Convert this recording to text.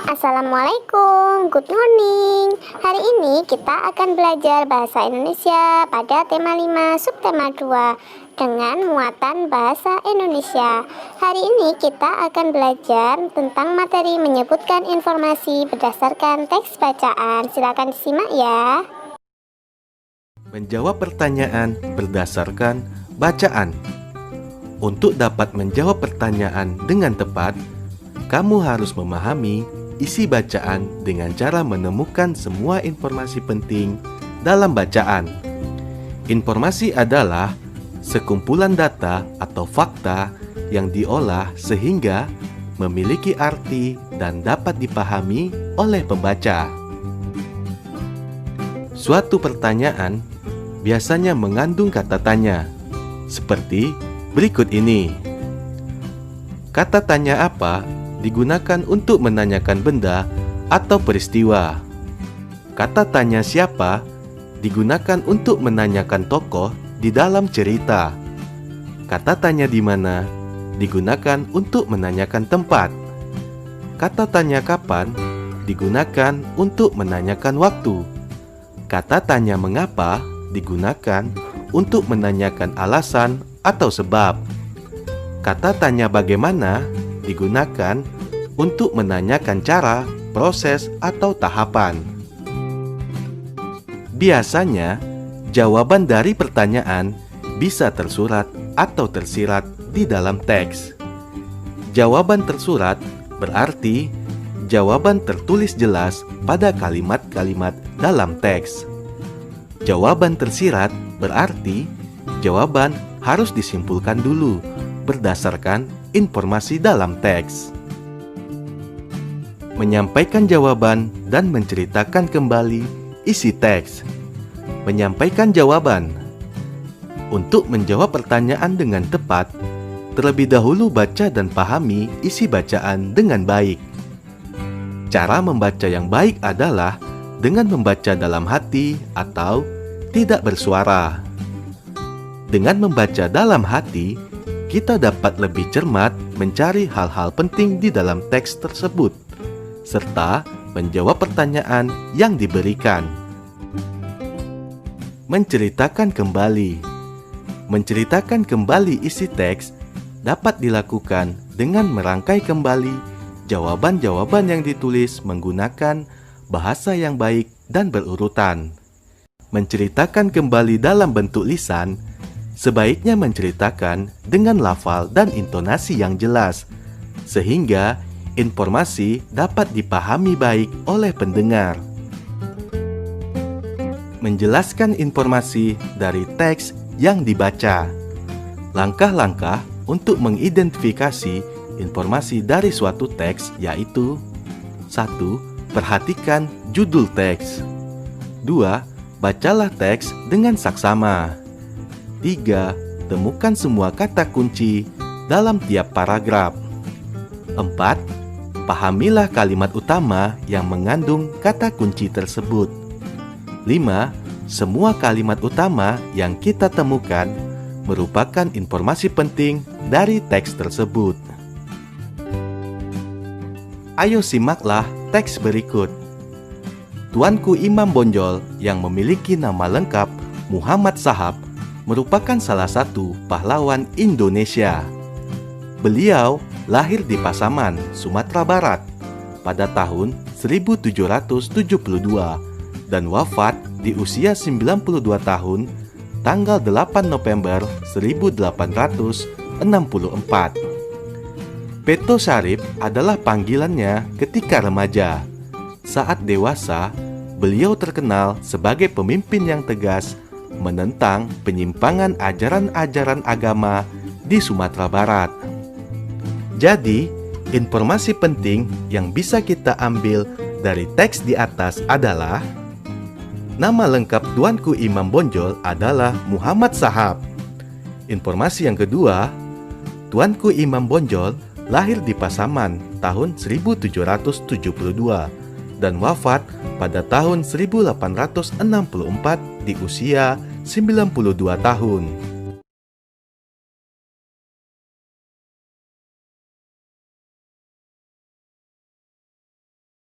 Assalamualaikum, good morning. Hari ini kita akan belajar bahasa Indonesia pada tema 5 subtema 2 dengan muatan bahasa Indonesia. Hari ini kita akan belajar tentang materi menyebutkan informasi berdasarkan teks bacaan. Silakan disimak ya. Menjawab pertanyaan berdasarkan bacaan. Untuk dapat menjawab pertanyaan dengan tepat, kamu harus memahami isi bacaan dengan cara menemukan semua informasi penting dalam bacaan. Informasi adalah sekumpulan data atau fakta yang diolah sehingga memiliki arti dan dapat dipahami oleh pembaca. Suatu pertanyaan biasanya mengandung kata tanya, seperti berikut ini. Kata tanya apa digunakan untuk menanyakan benda atau peristiwa. Kata tanya siapa digunakan untuk menanyakan tokoh di dalam cerita. Kata tanya di mana digunakan untuk menanyakan tempat. Kata tanya kapan digunakan untuk menanyakan waktu. Kata tanya mengapa digunakan untuk menanyakan alasan atau sebab. Kata tanya bagaimana digunakan untuk menanyakan cara, proses, atau tahapan. Biasanya, jawaban dari pertanyaan bisa tersurat atau tersirat di dalam teks. Jawaban tersurat berarti jawaban tertulis jelas pada kalimat-kalimat dalam teks. Jawaban tersirat berarti jawaban harus disimpulkan dulu berdasarkan informasi dalam teks. Menyampaikan jawaban dan menceritakan kembali isi teks. Menyampaikan jawaban. Untuk menjawab pertanyaan dengan tepat, terlebih dahulu baca dan pahami isi bacaan dengan baik. Cara membaca yang baik adalah dengan membaca dalam hati atau tidak bersuara. Dengan membaca dalam hati, kita dapat lebih cermat mencari hal-hal penting di dalam teks tersebut, serta menjawab pertanyaan yang diberikan. Menceritakan kembali. Menceritakan kembali isi teks dapat dilakukan dengan merangkai kembali jawaban-jawaban yang ditulis menggunakan bahasa yang baik dan berurutan. Menceritakan kembali dalam bentuk lisan sebaiknya menceritakan dengan lafal dan intonasi yang jelas, sehingga informasi dapat dipahami baik oleh pendengar. Menjelaskan informasi dari teks yang dibaca. Langkah-langkah untuk mengidentifikasi informasi dari suatu teks yaitu: 1. Perhatikan judul teks. 2. Bacalah teks dengan saksama. 3. Temukan semua kata kunci dalam tiap paragraf. 4. Pahamilah kalimat utama yang mengandung kata kunci tersebut. 5. Semua kalimat utama yang kita temukan merupakan informasi penting dari teks tersebut. Ayo simaklah teks berikut. Tuanku Imam Bonjol yang memiliki nama lengkap Muhammad Shahab merupakan salah satu pahlawan Indonesia. Beliau lahir di Pasaman, Sumatera Barat pada tahun 1772 dan wafat di usia 92 tahun tanggal 8 November 1864. Peto Syarif adalah panggilannya ketika remaja. Saat dewasa, beliau terkenal sebagai pemimpin yang tegas menentang penyimpangan ajaran-ajaran agama di Sumatera Barat. Jadi, informasi penting yang bisa kita ambil dari teks di atas adalah: nama lengkap Tuanku Imam Bonjol adalah Muhammad Shahab. Informasi yang kedua, Tuanku Imam Bonjol lahir di Pasaman tahun 1772 dan wafat pada tahun 1864 di usia 92 tahun.